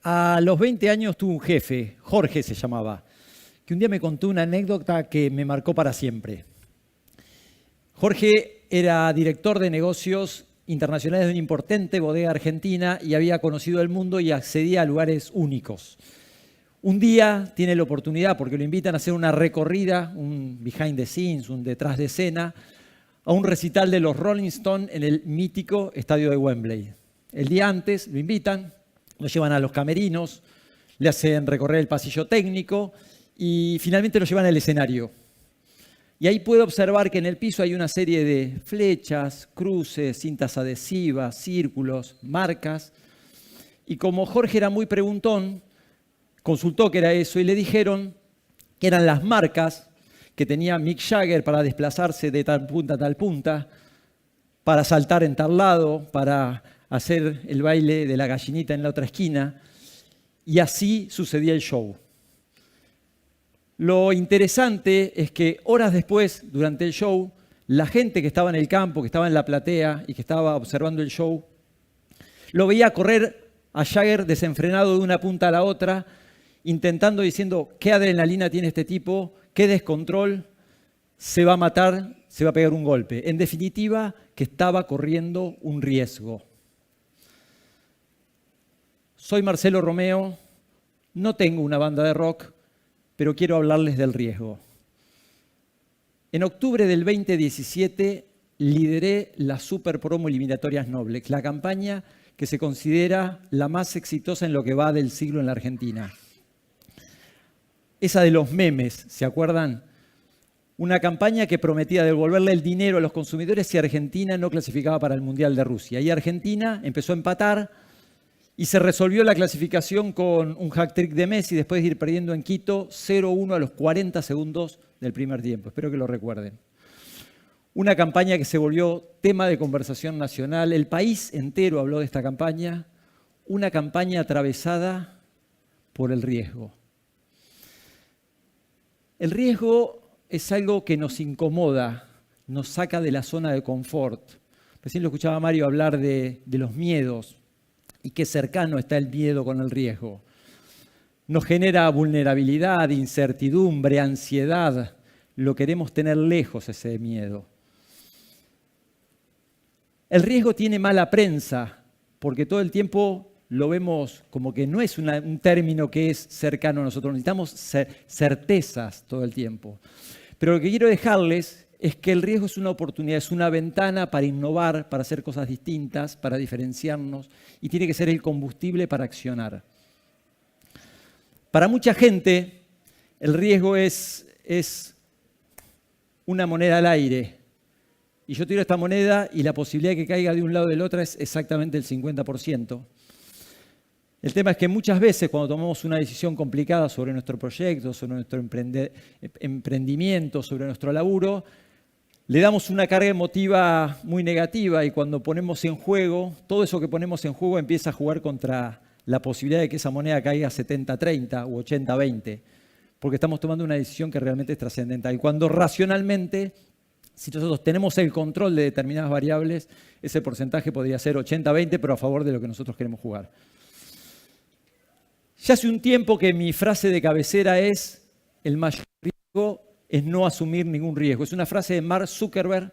A los 20 años tuve un jefe, Jorge se llamaba, que un día me contó una anécdota que me marcó para siempre. Jorge era director de negocios internacionales de una importante bodega argentina y había conocido el mundo y accedía a lugares únicos. Un día tiene la oportunidad, porque lo invitan a hacer una recorrida, un behind the scenes, un detrás de escena, a un recital de los Rolling Stones en el mítico estadio de Wembley. El día antes lo invitan, lo llevan a los camerinos, le hacen recorrer el pasillo técnico y finalmente lo llevan al escenario. Y ahí puede observar que en el piso hay una serie de flechas, cruces, cintas adhesivas, círculos, marcas. Y como Jorge era muy preguntón, consultó qué era eso y le dijeron que eran las marcas que tenía Mick Jagger para desplazarse de tal punta a tal punta, para saltar en tal lado, para hacer el baile de la gallinita en la otra esquina. Y así sucedía el show. Lo interesante es que horas después, durante el show, la gente que estaba en el campo, que estaba en la platea y que estaba observando el show, lo veía correr a Jagger desenfrenado de una punta a la otra, intentando, diciendo, ¿qué adrenalina tiene este tipo? ¿Qué descontrol? Se va a matar, se va a pegar un golpe. En definitiva, que estaba corriendo un riesgo. Soy Marcelo Romeo, no tengo una banda de rock, pero quiero hablarles del riesgo. En octubre del 2017 lideré la Super Promo Eliminatorias Noblex, la campaña que se considera la más exitosa en lo que va del siglo en la Argentina. Esa de los memes, ¿se acuerdan? Una campaña que prometía devolverle el dinero a los consumidores si Argentina no clasificaba para el Mundial de Rusia. Y Argentina empezó a empatar y se resolvió la clasificación con un hat-trick de Messi después de ir perdiendo en Quito 0-1 a los 40 segundos del primer tiempo. Espero que lo recuerden. Una campaña que se volvió tema de conversación nacional. El país entero habló de esta campaña. Una campaña atravesada por el riesgo. El riesgo es algo que nos incomoda, nos saca de la zona de confort. Recién lo escuchaba Mario hablar de los miedos y qué cercano está el miedo con el riesgo. Nos genera vulnerabilidad, incertidumbre, ansiedad. Lo queremos tener lejos ese miedo. El riesgo tiene mala prensa porque todo el tiempo lo vemos como que no es un término que es cercano a nosotros. Necesitamos certezas todo el tiempo. Pero lo que quiero dejarles es que el riesgo es una oportunidad, es una ventana para innovar, para hacer cosas distintas, para diferenciarnos y tiene que ser el combustible para accionar. Para mucha gente, el riesgo es una moneda al aire. Y yo tiro esta moneda y la posibilidad de que caiga de un lado o del otro es exactamente el 50%. El tema es que muchas veces cuando tomamos una decisión complicada sobre nuestro proyecto, sobre nuestro emprendimiento, sobre nuestro laburo, le damos una carga emotiva muy negativa y cuando ponemos en juego, todo eso que ponemos en juego empieza a jugar contra la posibilidad de que esa moneda caiga 70-30 u 80-20, porque estamos tomando una decisión que realmente es trascendental. Y cuando racionalmente, si nosotros tenemos el control de determinadas variables, ese porcentaje podría ser 80-20, pero a favor de lo que nosotros queremos jugar. Ya hace un tiempo que mi frase de cabecera es: el mayor riesgo es no asumir ningún riesgo. Es una frase de Mark Zuckerberg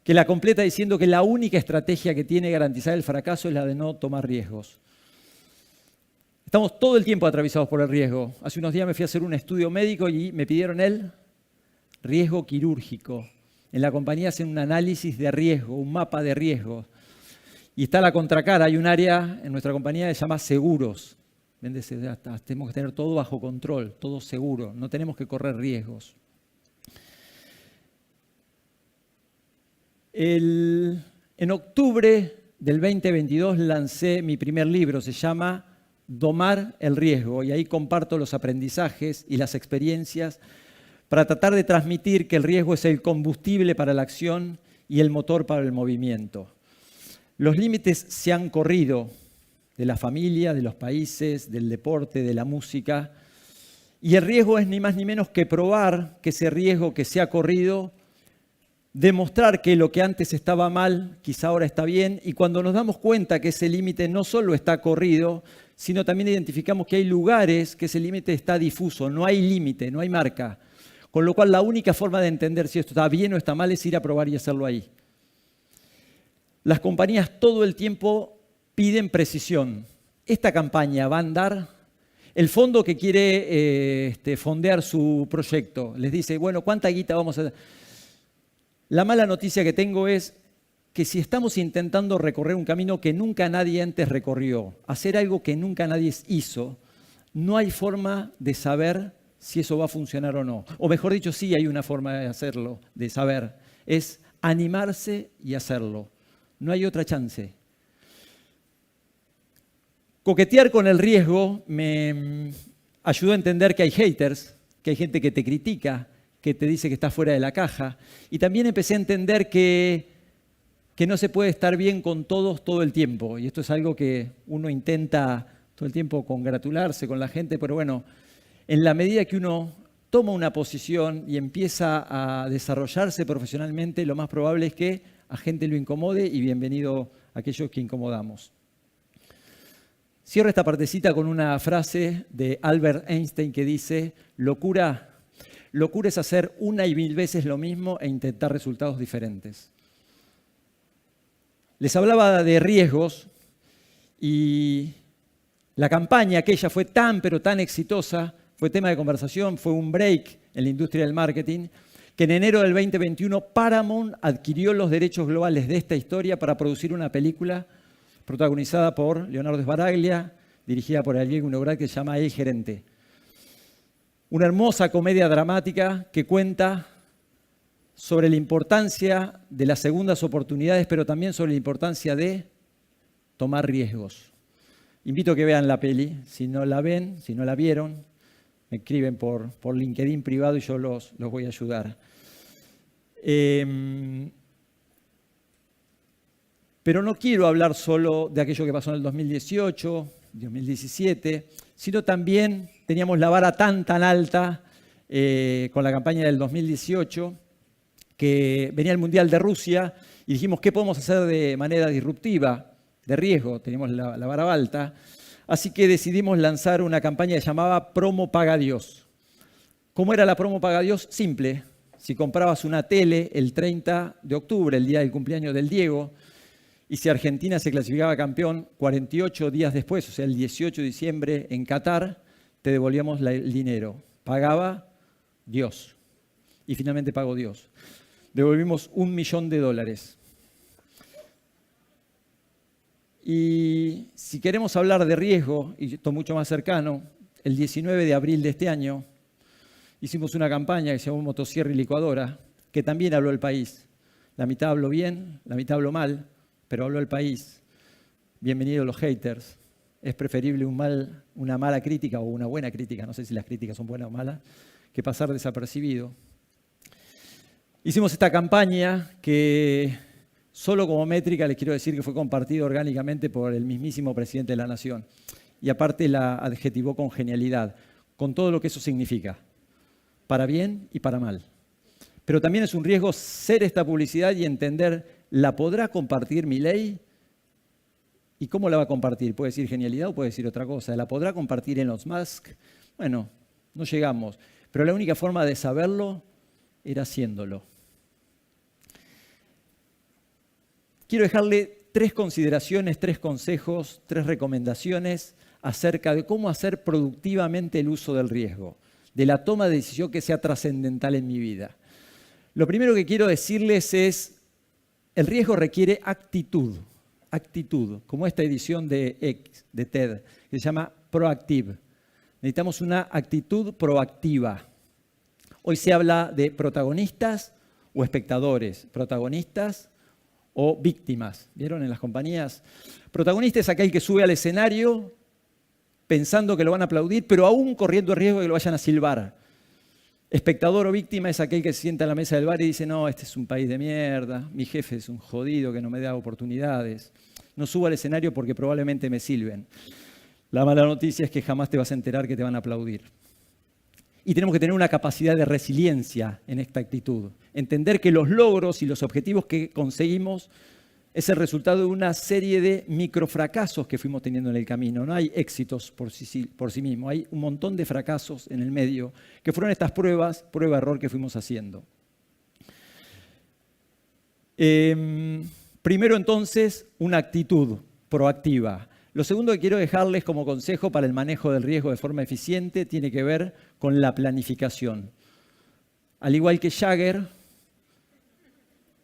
que la completa diciendo que la única estrategia que tiene garantizar el fracaso es la de no tomar riesgos. Estamos todo el tiempo atravesados por el riesgo. Hace unos días me fui a hacer un estudio médico y me pidieron el riesgo quirúrgico. En la compañía hacen un análisis de riesgo, un mapa de riesgos. Y está la contracara. Hay un área en nuestra compañía que se llama seguros. Tenemos que tener todo bajo control, todo seguro, no tenemos que correr riesgos. En octubre del 2022 lancé mi primer libro, se llama Domar el riesgo, y ahí comparto los aprendizajes y las experiencias para tratar de transmitir que el riesgo es el combustible para la acción y el motor para el movimiento. Los límites se han corrido, de la familia, de los países, del deporte, de la música. Y el riesgo es ni más ni menos que probar que ese riesgo que se ha corrido, demostrar que lo que antes estaba mal, quizá ahora está bien, y cuando nos damos cuenta que ese límite no solo está corrido, sino también identificamos que hay lugares que ese límite está difuso, no hay límite, no hay marca. Con lo cual la única forma de entender si esto está bien o está mal es ir a probar y hacerlo ahí. Las compañías todo el tiempo piden precisión. Esta campaña va a andar. El fondo que quiere fondear su proyecto les dice, bueno, ¿cuánta guita vamos a hacer? La mala noticia que tengo es que si estamos intentando recorrer un camino que nunca nadie antes recorrió, hacer algo que nunca nadie hizo, no hay forma de saber si eso va a funcionar o no. O mejor dicho, sí hay una forma de hacerlo, de saber. Es animarse y hacerlo. No hay otra chance. Coquetear con el riesgo me ayudó a entender que hay haters, que hay gente que te critica, que te dice que estás fuera de la caja. Y también empecé a entender que no se puede estar bien con todos todo el tiempo. Y esto es algo que uno intenta todo el tiempo congratularse con la gente, pero bueno, en la medida que uno toma una posición y empieza a desarrollarse profesionalmente, lo más probable es que a gente lo incomode y bienvenido a aquellos que incomodamos. Cierro esta partecita con una frase de Albert Einstein que dice, locura es hacer una y 1000 veces lo mismo e intentar resultados diferentes. Les hablaba de riesgos y la campaña aquella fue tan pero tan exitosa, fue tema de conversación, fue un break en la industria del marketing, que en enero del 2021 Paramount adquirió los derechos globales de esta historia para producir una película protagonizada por Leonardo Sbaraglia, dirigida por Ariel Winograd, que se llama El Gerente. Una hermosa comedia dramática que cuenta sobre la importancia de las segundas oportunidades, pero también sobre la importancia de tomar riesgos. Invito a que vean la peli. Si no la ven, si no la vieron, me escriben por LinkedIn privado y yo los voy a ayudar. Pero no quiero hablar solo de aquello que pasó en el 2018, 2017, sino también teníamos la vara tan alta con la campaña del 2018, que venía el Mundial de Rusia y dijimos, ¿qué podemos hacer de manera disruptiva, de riesgo? Teníamos la vara alta. Así que decidimos lanzar una campaña que se llamaba Promo Paga Dios. ¿Cómo era la Promo Paga Dios? Simple. Si comprabas una tele el 30 de octubre, el día del cumpleaños del Diego, y si Argentina se clasificaba campeón 48 días después, o sea, el 18 de diciembre en Qatar, te devolvíamos el dinero. Pagaba Dios. Y finalmente pagó Dios. Devolvimos $1 millón. Y si queremos hablar de riesgo, y esto mucho más cercano, el 19 de abril de este año hicimos una campaña que se llamó Motosierra y Licuadora, que también habló el país. La mitad habló bien, la mitad habló mal, pero habló el país. Bienvenidos los haters. Es preferible una mala crítica o una buena crítica, no sé si las críticas son buenas o malas, que pasar desapercibido. Hicimos esta campaña que solo como métrica les quiero decir que fue compartida orgánicamente por el mismísimo presidente de la Nación. Y aparte la adjetivó con genialidad, con todo lo que eso significa, para bien y para mal. Pero también es un riesgo ser esta publicidad y entender, ¿la podrá compartir Milei? ¿Y cómo la va a compartir? ¿Puede decir genialidad o puede decir otra cosa? ¿La podrá compartir Elon Musk? Bueno, no llegamos. Pero la única forma de saberlo era haciéndolo. Quiero dejarle 3 consideraciones, 3 consejos, 3 recomendaciones acerca de cómo hacer productivamente el uso del riesgo, de la toma de decisión que sea trascendental en mi vida. Lo primero que quiero decirles es, el riesgo requiere actitud, como esta edición de TED, que se llama Proactive. Necesitamos una actitud proactiva. Hoy se habla de protagonistas o espectadores, protagonistas o víctimas. ¿Vieron en las compañías? Protagonista es aquel que sube al escenario pensando que lo van a aplaudir, pero aún corriendo el riesgo de que lo vayan a silbar. Espectador o víctima es aquel que se sienta a la mesa del bar y dice, no, este es un país de mierda, mi jefe es un jodido que no me da oportunidades. No subo al escenario porque probablemente me silben. La mala noticia es que jamás te vas a enterar que te van a aplaudir. Y tenemos que tener una capacidad de resiliencia en esta actitud. Entender que los logros y los objetivos que conseguimos es el resultado de una serie de microfracasos que fuimos teniendo en el camino. No hay éxitos por sí mismos, hay un montón de fracasos en el medio, que fueron estas pruebas, prueba-error que fuimos haciendo. Primero entonces, una actitud proactiva. Lo segundo que quiero dejarles como consejo para el manejo del riesgo de forma eficiente tiene que ver con la planificación. Al igual que Jagger,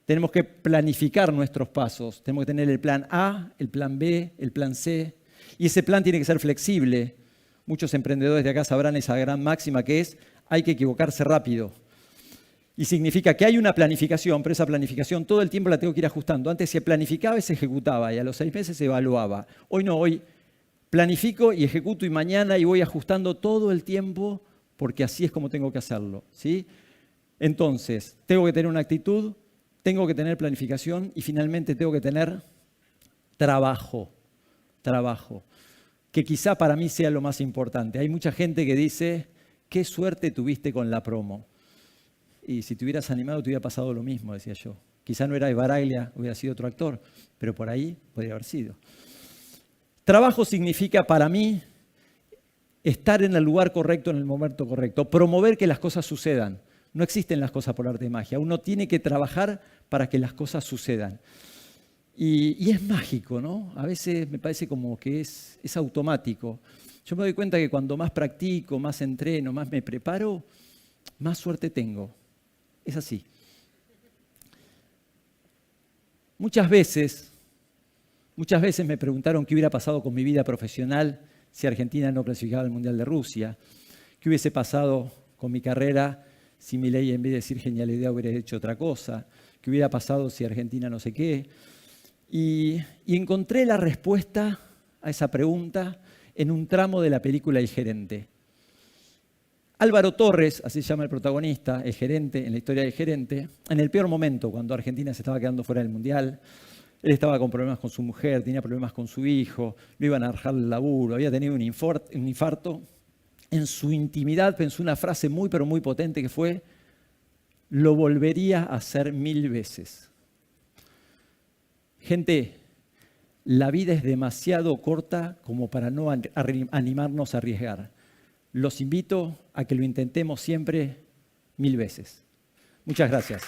tenemos que planificar nuestros pasos. Tenemos que tener el plan A, el plan B, el plan C. Y ese plan tiene que ser flexible. Muchos emprendedores de acá sabrán esa gran máxima que es: hay que equivocarse rápido. Y significa que hay una planificación, pero esa planificación todo el tiempo la tengo que ir ajustando. Antes se planificaba y se ejecutaba, y a los 6 meses se evaluaba. Hoy no, hoy planifico y ejecuto y mañana y voy ajustando todo el tiempo porque así es como tengo que hacerlo, ¿sí? Entonces, tengo que tener una actitud, tengo que tener planificación y finalmente tengo que tener trabajo, que quizá para mí sea lo más importante. Hay mucha gente que dice: qué suerte tuviste con la promo. Y si te hubieras animado te hubiera pasado lo mismo, decía yo. Quizá no era de Baraglia, hubiera sido otro actor, pero por ahí podría haber sido. Trabajo significa para mí estar en el lugar correcto, en el momento correcto, promover que las cosas sucedan. No existen las cosas por arte de magia. Uno tiene que trabajar para que las cosas sucedan. Y es mágico, ¿no? A veces me parece como que es automático. Yo me doy cuenta que cuando más practico, más entreno, más me preparo, más suerte tengo. Es así. Muchas veces me preguntaron qué hubiera pasado con mi vida profesional si Argentina no clasificaba al Mundial de Rusia. ¿Qué hubiese pasado con mi carrera si Milei, en vez de decir genialidad, hubiera hecho otra cosa? ¿Qué hubiera pasado si Argentina no sé qué? Y encontré la respuesta a esa pregunta en un tramo de la película El Gerente. Álvaro Torres, así se llama el protagonista, el gerente, en la historia del gerente, en el peor momento, cuando Argentina se estaba quedando fuera del Mundial, él estaba con problemas con su mujer, tenía problemas con su hijo, lo iban a dejar el laburo, había tenido un infarto. En su intimidad pensó una frase muy, pero muy potente que fue: lo volvería a hacer 1000 veces. Gente, la vida es demasiado corta como para no animarnos a arriesgar. Los invito a que lo intentemos siempre 1000 veces. Muchas gracias.